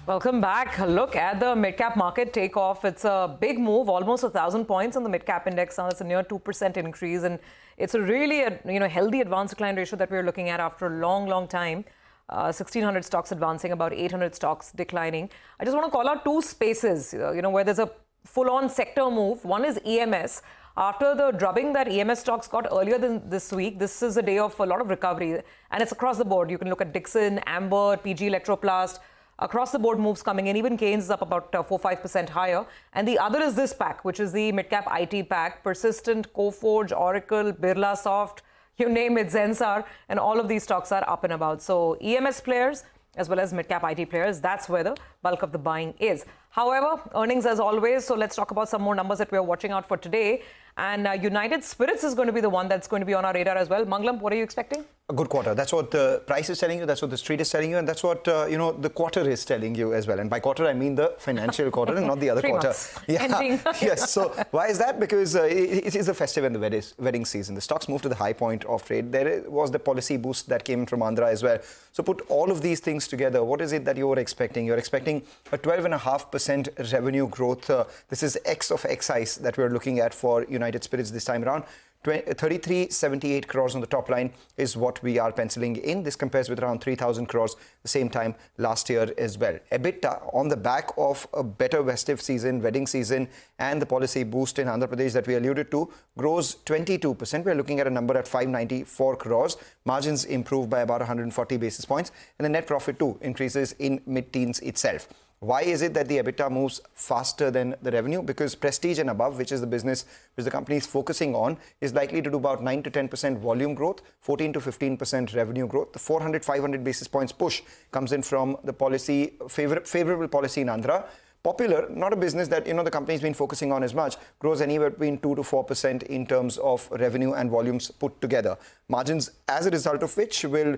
Welcome back. Look at the mid-cap market take off. It's a big move, almost 1,000 points on the mid-cap index. Now it's a near 2% increase, and it's a really healthy advance decline ratio that we're looking at after a long time. 1,600 stocks advancing, about 800 stocks declining. I just want to call out two spaces, where there's a full-on sector move. One is EMS. After the drubbing that EMS stocks got earlier this week, this is a day of a lot of recovery, and it's across the board. You can look at Dixon, Amber, PG Electroplast. Across the board moves coming in. Even Keynes is up about 4-5% higher. And the other is this pack, which is the mid-cap IT pack. Persistent, Coforge, Oracle, Birlasoft, you name it, Zensar, and all of these stocks are up and about. So EMS players as well as mid-cap IT players, that's where the bulk of the buying is. However, earnings as always. So let's talk about some more numbers that we're watching out for today. And United Spirits is going to be the one that's going to be on our radar as well. Mangalam, what are you expecting? A good quarter. That's what the price is telling you. That's what the street is telling you. And that's what, the quarter is telling you as well. And by quarter, I mean the financial quarter and not the other 3 quarter. Months. Yeah. Ending. Yes. So why is that? Because it is the festive and the wedding season. The stocks moved to the high point of trade. There was the policy boost that came from Andhra as well. So put all of these things together. What is it that you were expecting? You're expecting a 12.5% revenue growth. This is X of excise that we're looking at for United Spirits this time around. 3378 crores on the top line is what we are penciling in. This compares with around 3,000 crores the same time last year as well. EBITDA on the back of a better festive season, wedding season, and the policy boost in Andhra Pradesh that we alluded to grows 22%. We're looking at a number at 594 crores. Margins improve by about 140 basis points, and the net profit too increases in mid-teens itself. Why is it that the EBITDA moves faster than the revenue? Because Prestige and above, which is the business which the company is focusing on, is likely to do about 9 to 10% volume growth, 14 to 15% revenue growth. The 400-500 basis points push comes in from the policy, favorable policy in Andhra. Popular, not a business that the company's been focusing on as much, grows anywhere between 2 to 4% in terms of revenue and volumes put together. Margins, as a result of which, will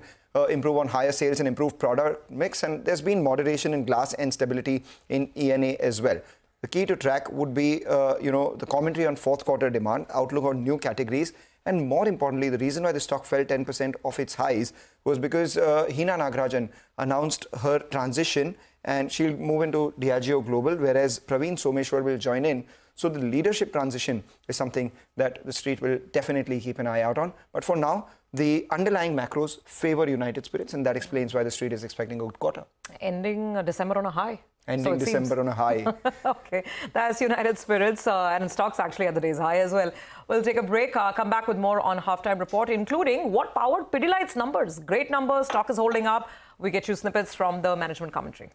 improve on higher sales and improved product mix, and there's been moderation in glass and stability in ENA as well. The key to track would be, the commentary on fourth quarter demand, outlook on new categories, and more importantly, the reason why the stock fell 10% off its highs was because Hina Nagarajan announced her transition and she'll move into Diageo Global, whereas Praveen Someshwar will join in. So the leadership transition is something that the street will definitely keep an eye out on. But for now, the underlying macros favor United Spirits, and that explains why the street is expecting a good quarter. Ending December on a high. Ending December on a high. Okay, that's United Spirits, and stocks actually at the day's high as well. We'll take a break, come back with more on Halftime Report, including what powered Pidilite's numbers. Great numbers, stock is holding up. We get you snippets from the management commentary.